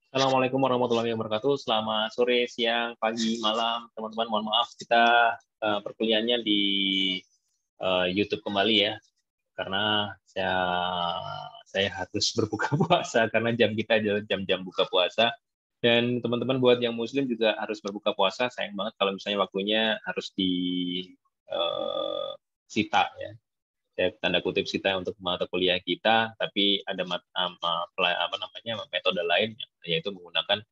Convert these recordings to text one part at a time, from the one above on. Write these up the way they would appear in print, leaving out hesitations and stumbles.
Assalamualaikum warahmatullahi wabarakatuh. Selamat sore, siang, pagi, malam, teman-teman. Mohon maaf, kita perkuliahannya di YouTube kembali ya, karena saya harus berbuka puasa karena jam kita adalah jam-jam buka puasa. Dan teman-teman buat yang Muslim juga harus berbuka puasa. Sayang banget kalau misalnya waktunya harus sita ya. Saya tanda kutip sita untuk mata kuliah kita, tapi ada metode lain yaitu menggunakan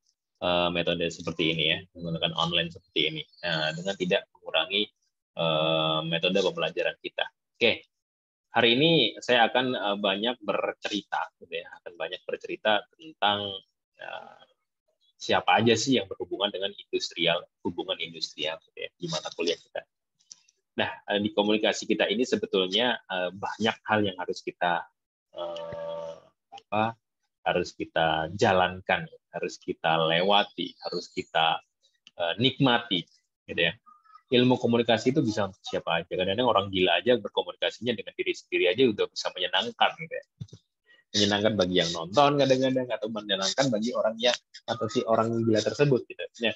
metode seperti ini ya, menggunakan online seperti ini. Nah, dengan tidak mengurangi metode pembelajaran kita. Oke, hari ini saya akan banyak bercerita, gitu ya, akan banyak bercerita tentang uh, siapa aja sih yang berhubungan dengan hubungan industrial, gitu ya, di mata kuliah kita. Nah, di komunikasi kita ini sebetulnya banyak hal yang harus kita eh, apa harus kita jalankan, harus kita lewati, harus kita nikmati, gitu ya. Ilmu komunikasi itu bisa untuk siapa aja. Kadang-kadang orang gila aja berkomunikasinya dengan diri sendiri aja udah bisa menyenangkan, gitu ya. Menyenangkan bagi yang nonton kadang-kadang, atau menyenangkan bagi orang yang atau si orang gila tersebut, gitu. Nah,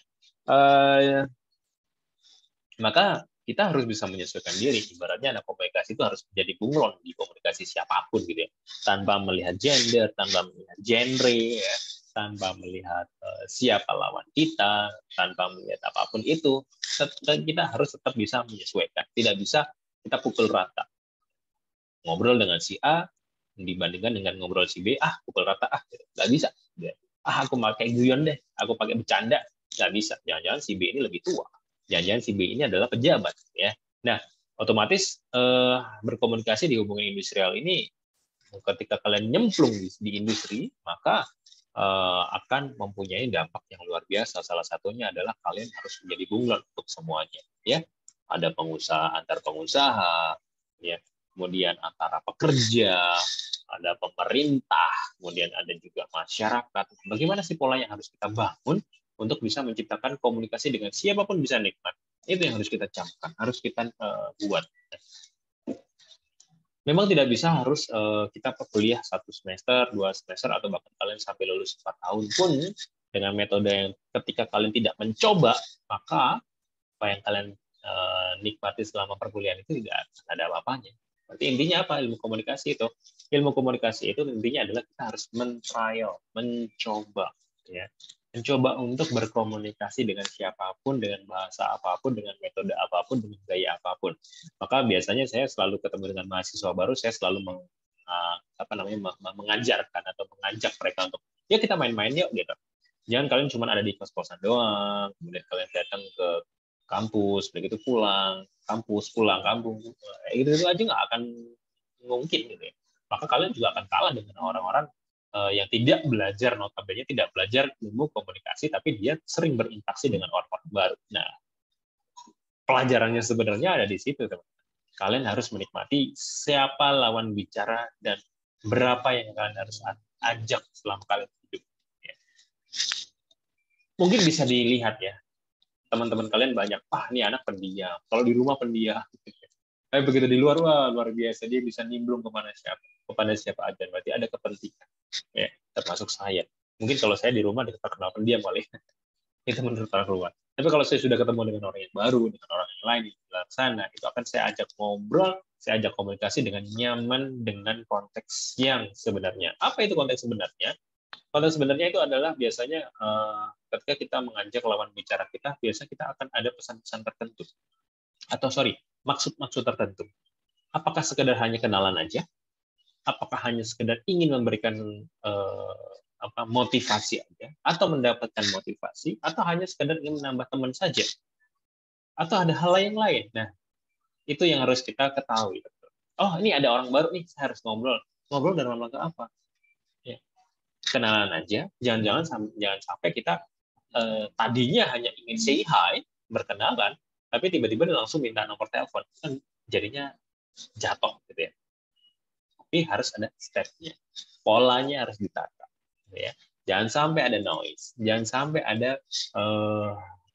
maka kita harus bisa menyesuaikan diri. Ibaratnya anak komunikasi itu harus menjadi bunglon di komunikasi siapapun, gitu ya, tanpa melihat gender, tanpa melihat genre, ya, tanpa melihat siapa lawan kita, tanpa melihat apapun itu. Kita harus tetap bisa menyesuaikan. Tidak bisa kita pukul rata. Ngobrol dengan si A dibandingkan dengan ngobrol si B, pukul rata, nggak bisa. Aku pakai guyon deh, aku pakai bercanda, nggak bisa. Jangan-jangan si B ini lebih tua, jangan-jangan si B ini adalah pejabat, ya. Nah, otomatis berkomunikasi di hubungan industrial ini, ketika kalian nyemplung di industri, maka akan mempunyai dampak yang luar biasa. Salah satunya adalah kalian harus menjadi bunglon untuk semuanya, ya. Ada pengusaha antar pengusaha, ya. Kemudian antara pekerja, ada pemerintah, kemudian ada juga masyarakat. Bagaimana sih pola yang harus kita bangun untuk bisa menciptakan komunikasi dengan siapapun bisa nikmat? Itu yang harus kita camkan, harus kita buat. Memang tidak bisa harus kita kuliah 1 semester, 2 semester, atau bahkan kalian sampai lulus 4 tahun pun dengan metode yang ketika kalian tidak mencoba, maka apa yang kalian nikmati selama perkuliahan itu tidak ada apa-apanya. Berarti intinya apa ilmu komunikasi itu? Ilmu komunikasi itu intinya adalah kita harus men-trial, mencoba, ya. Mencoba untuk berkomunikasi dengan siapapun, dengan bahasa apapun, dengan metode apapun, dengan gaya apapun. Maka biasanya saya selalu ketemu dengan mahasiswa baru, saya selalu mengajarkan atau mengajak mereka untuk ya kita main-main yuk, gitu. Jangan kalian cuma ada di kos-kosan doang, kemudian kalian datang ke kampus, begitu pulang, kampus, pulang, kampung, itu aja nggak akan mungkin, gitu ya. Maka kalian juga akan kalah dengan orang-orang yang tidak belajar, notabene tidak belajar ilmu komunikasi, tapi dia sering berinteraksi dengan orang-orang baru. Nah, pelajarannya sebenarnya ada di situ, teman. Kalian harus menikmati siapa lawan bicara dan berapa yang kalian harus ajak selama kalian hidup. Ya. Mungkin bisa dilihat ya, teman-teman kalian banyak, ini anak pendiam, kalau di rumah pendiam. Tapi begitu di luar, wah luar biasa, dia bisa nimbrung kepada siapa aja. Berarti ada kepentingan, ya, termasuk saya. Mungkin kalau saya di rumah terkenal pendiam kali, itu menurut orang luar. Tapi kalau saya sudah ketemu dengan orang yang baru, dengan orang yang lain di luar sana, itu akan saya ajak ngobrol, saya ajak komunikasi dengan nyaman dengan konteks yang sebenarnya. Apa itu konteks sebenarnya? Konteks sebenarnya itu adalah biasanya ketika kita mengajak lawan bicara kita, biasa kita akan ada pesan-pesan tertentu. Atau sorry, maksud-maksud tertentu. Apakah sekedar hanya kenalan aja? Apakah hanya sekedar ingin memberikan motivasi aja, atau mendapatkan motivasi, atau hanya sekedar ingin menambah teman saja, atau ada hal yang lain. Nah, itu yang harus kita ketahui. Oh, ini ada orang baru nih, saya harus ngobrol. Ngobrol dalam rangka apa? Ya, kenalan aja. Jangan sampai kita tadinya hanya ingin say hi, berkenalan, tapi tiba-tiba langsung minta nomor telepon. Kan jadinya jatuh, gitu ya. Tapi harus ada step-nya. Polanya harus ditata. Ya. Jangan sampai ada noise. Jangan sampai ada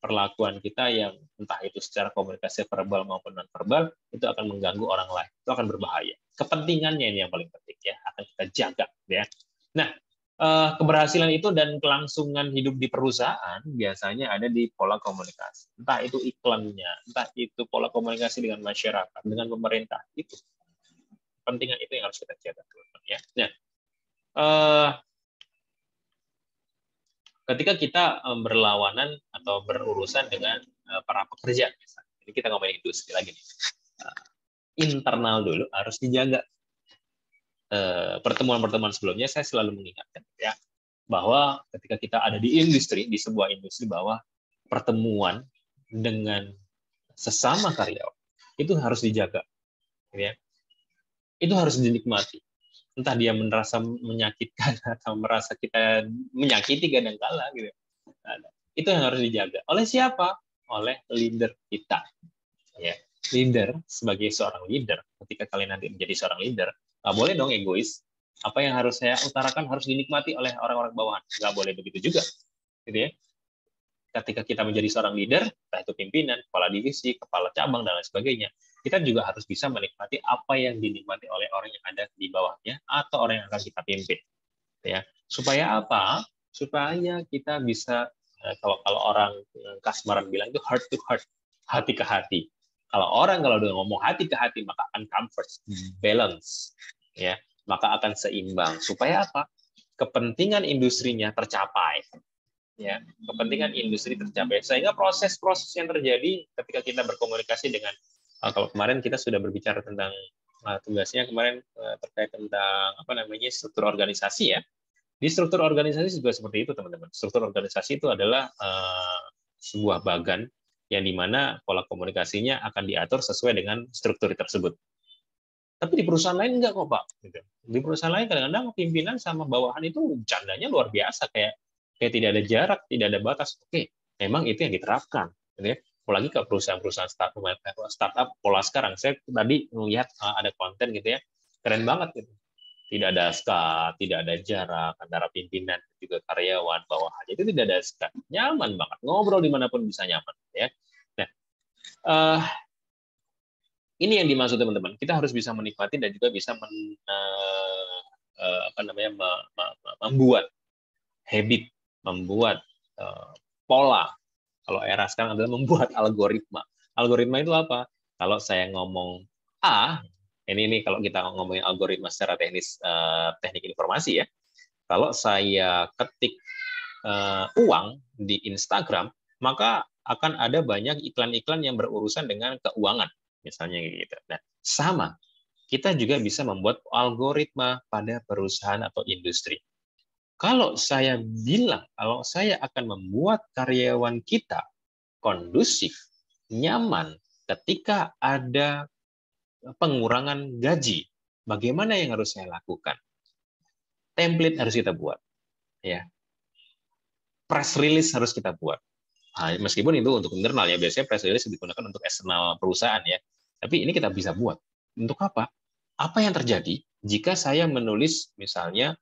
perlakuan kita yang entah itu secara komunikasi verbal maupun non verbal itu akan mengganggu orang lain. Itu akan berbahaya. Kepentingannya ini yang paling penting ya, akan kita jaga ya. Nah, keberhasilan itu dan kelangsungan hidup di perusahaan biasanya ada di pola komunikasi. Entah itu iklannya, entah itu pola komunikasi dengan masyarakat, dengan pemerintah. Itu pentingan itu yang harus kita jaga, teman-teman. Ya. Nah, ketika kita berlawanan atau berurusan dengan para pekerja, misalnya. Ini kita ngomongin industri lagi nih. Internal dulu harus dijaga. Pertemuan-pertemuan sebelumnya saya selalu mengingatkan ya bahwa ketika kita ada di industri, di sebuah industri, bahwa pertemuan dengan sesama karyawan itu harus dijaga, ya. Itu harus dinikmati. Entah dia merasa menyakitkan atau merasa kita menyakiti kadang-kala, gitu. Itu yang harus dijaga. Oleh siapa? Oleh leader kita. Ya, leader sebagai seorang leader, ketika kalian nanti menjadi seorang leader, nggak boleh dong egois. Apa yang harus saya utarakan harus dinikmati oleh orang-orang bawahan. Nggak boleh begitu juga, gitu ya. Ketika kita menjadi seorang leader, entah itu pimpinan, kepala divisi, kepala cabang, dan lain sebagainya, kita juga harus bisa menikmati apa yang dinikmati oleh orang yang ada di bawahnya atau orang yang akan kita pimpin. Ya, supaya apa? Supaya kita bisa, kalau orang kasmaran bilang itu heart to heart, hati ke hati. Kalau udah ngomong hati ke hati, maka akan comfort, balance, ya, maka akan seimbang. Supaya apa? Kepentingan industrinya tercapai, ya, kepentingan industri tercapai. Sehingga proses-proses yang terjadi ketika kita berkomunikasi dengan, kalau kemarin kita sudah berbicara tentang tugasnya kemarin terkait tentang struktur organisasi, ya. Di struktur organisasi juga seperti itu, teman-teman. Struktur organisasi itu adalah sebuah bagan yang dimana pola komunikasinya akan diatur sesuai dengan struktur tersebut. Tapi di perusahaan lain enggak kok, Pak. Di perusahaan lain kadang-kadang pimpinan sama bawahan itu bercandanya luar biasa, kayak tidak ada jarak, tidak ada batas. Oke, memang itu yang diterapkan, gitu ya. Apalagi ke perusahaan-perusahaan startup pola sekarang. Saya tadi melihat ada konten gitu ya, keren banget gitu. Tidak ada skat, tidak ada jarak antara pimpinan dan juga karyawan bawahan. Itu tidak ada skat, nyaman banget, ngobrol dimanapun bisa nyaman, ya. Nah, ini yang dimaksud, teman-teman. Kita harus bisa menikmati dan juga bisa membuat habit, membuat pola. Kalau era sekarang adalah membuat algoritma. Algoritma itu apa? Kalau saya ngomong A, ini kalau kita ngomongin algoritma secara teknis, teknik informasi, ya. Kalau saya ketik uang di Instagram, maka akan ada banyak iklan-iklan yang berurusan dengan keuangan, misalnya gitu. Nah, sama, kita juga bisa membuat algoritma pada perusahaan atau industri. Kalau saya bilang, kalau saya akan membuat karyawan kita kondusif, nyaman, ketika ada pengurangan gaji, bagaimana yang harus saya lakukan? Template harus kita buat, ya. Press release harus kita buat. Nah, meskipun itu untuk internal, ya, biasanya press release digunakan untuk eksternal perusahaan, ya. Tapi ini kita bisa buat. Untuk apa? Apa yang terjadi jika saya menulis misalnya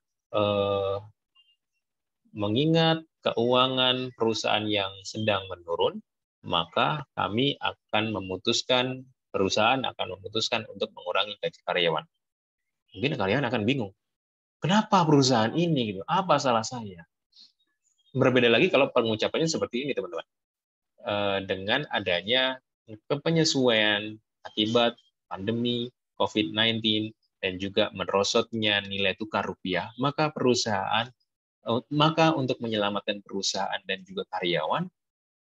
mengingat keuangan perusahaan yang sedang menurun, maka kami akan memutuskan, perusahaan akan memutuskan untuk mengurangi gaji karyawan. Mungkin karyawan akan bingung. Kenapa perusahaan ini? Gitu? Apa salah saya? Berbeda lagi kalau pengucapannya seperti ini, teman-teman. Dengan adanya penyesuaian akibat pandemi COVID-19 dan juga merosotnya nilai tukar rupiah, maka untuk menyelamatkan perusahaan dan juga karyawan,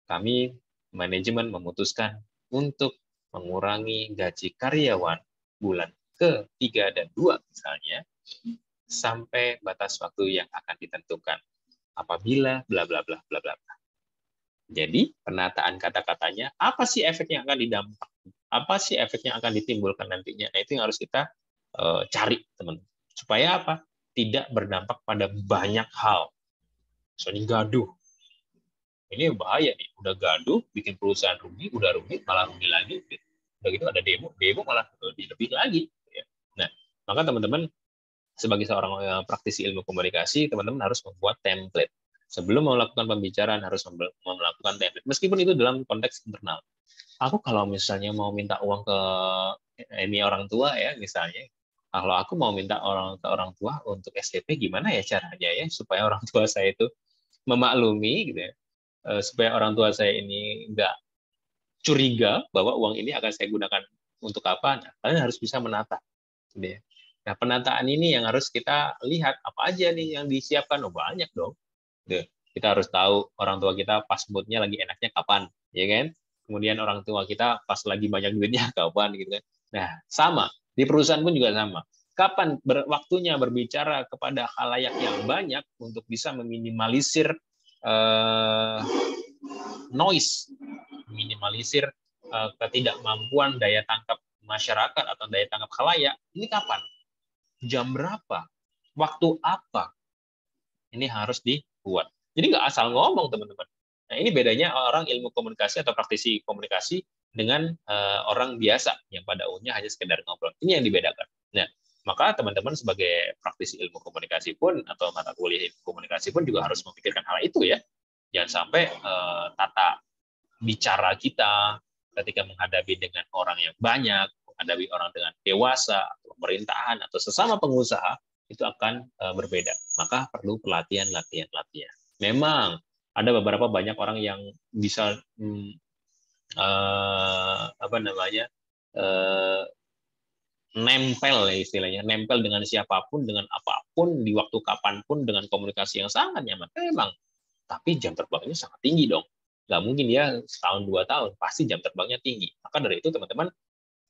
kami manajemen memutuskan untuk mengurangi gaji karyawan bulan ke-3 dan 2 misalnya, sampai batas waktu yang akan ditentukan. Apabila bla bla bla bla bla. Jadi, penataan kata-katanya, apa sih efek yang akan didampak? Apa sih efek yang akan ditimbulkan nantinya? Nah, itu yang harus kita cari, teman-teman. Supaya apa? Tidak berdampak pada banyak hal. Soalnya gaduh. Ini bahaya nih. Udah gaduh, bikin perusahaan rugi, udah rugi, malah rugi lagi. Udah gitu ada demo malah lebih lagi. Nah, maka teman-teman, sebagai seorang praktisi ilmu komunikasi, teman-teman harus membuat template. Sebelum melakukan pembicaraan harus melakukan template. Meskipun itu dalam konteks internal. Aku kalau misalnya mau minta uang ke ini orang tua, ya, misalnya, Kalau aku mau minta orang tua untuk SPP, gimana ya caranya ya supaya orang tua saya itu memaklumi gitu ya, supaya orang tua saya ini nggak curiga bahwa uang ini akan saya gunakan untuk apa. Nah, kalian harus bisa menata gitu ya. Nah, penataan ini yang harus kita lihat, apa aja nih yang disiapkan. Oh, banyak dong. Gitu. Kita harus tahu orang tua kita pas moodnya lagi enaknya kapan, ya kan? Kemudian orang tua kita pas lagi banyak duitnya kapan gitu kan. Nah, sama. Di perusahaan pun juga sama. Kapan waktunya berbicara kepada khalayak yang banyak untuk bisa meminimalisir eh, noise, minimalisir ketidakmampuan daya tangkap masyarakat atau daya tangkap khalayak. Ini kapan? Jam berapa? Waktu apa? Ini harus dibuat. Jadi nggak asal ngomong, teman-teman. Nah, ini bedanya orang ilmu komunikasi atau praktisi komunikasi dengan orang biasa yang pada umumnya hanya sekedar ngobrol. Ini yang dibedakan. Nah, maka teman-teman sebagai praktisi ilmu komunikasi pun atau mata kuliah ilmu komunikasi pun juga harus memikirkan hal itu ya. Jangan sampai tata bicara kita ketika menghadapi dengan orang yang banyak, menghadapi orang dengan dewasa, pemerintahan, atau sesama pengusaha, itu akan berbeda. Maka perlu pelatihan. Memang ada beberapa banyak orang yang bisa apa namanya nempel ya istilahnya, nempel dengan siapapun, dengan apapun, di waktu kapanpun, dengan komunikasi yang sangat nyaman. Memang, tapi jam terbangnya sangat tinggi dong. Nggak mungkin dia setahun 2 tahun, pasti jam terbangnya tinggi. Maka dari itu teman-teman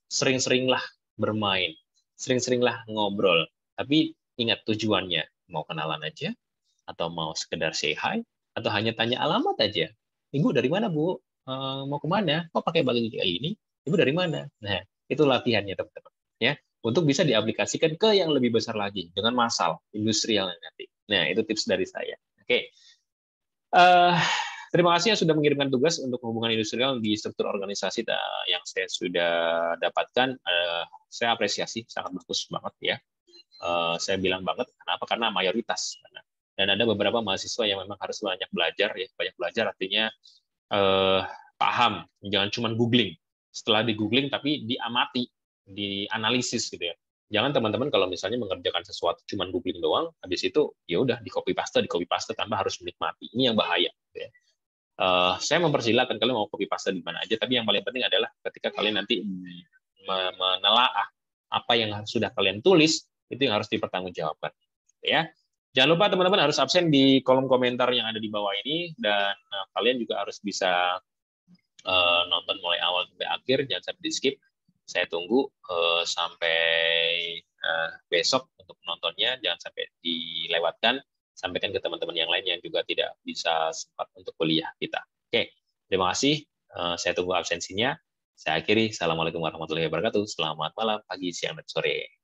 sering-seringlah bermain, sering-seringlah ngobrol. Tapi ingat tujuannya, mau kenalan aja, atau mau sekedar say hi, atau hanya tanya alamat aja. Ibu dari mana, Bu? Mau kemana? Kok pakai baju kayak ini? Ibu dari mana? Nah, itu latihannya teman-teman. Ya, untuk bisa diaplikasikan ke yang lebih besar lagi dengan massal industrial nanti. Nah, itu tips dari saya. Oke. Terima kasih yang sudah mengirimkan tugas untuk hubungan industrial di struktur organisasi yang saya sudah dapatkan. Saya apresiasi, sangat bagus banget ya. Saya bilang banget, kenapa? Karena mayoritas. Dan ada beberapa mahasiswa yang memang harus banyak belajar ya. Banyak belajar artinya paham, jangan cuma googling. Setelah di googling tapi diamati, dianalisis gitu ya. Jangan teman-teman kalau misalnya mengerjakan sesuatu cuma googling doang, habis itu ya udah di copy paste tanpa harus menikmati. Ini yang bahaya. Gitu ya. Saya mempersilahkan kalian mau copy paste di mana aja, tapi yang paling penting adalah ketika kalian nanti menelaah apa yang sudah kalian tulis, itu yang harus dipertanggungjawabkan. Ya, jangan lupa teman-teman harus absen di kolom komentar yang ada di bawah ini, dan kalian juga harus bisa nonton mulai awal sampai akhir, jangan sampai di skip. Saya tunggu sampai besok untuk menontonnya, jangan sampai dilewatkan. Sampaikan ke teman-teman yang lain yang juga tidak bisa sempat untuk kuliah kita. Oke, terima kasih. Saya tunggu absensinya. Saya akhiri. Assalamualaikum warahmatullahi wabarakatuh. Selamat malam, pagi, siang, dan sore.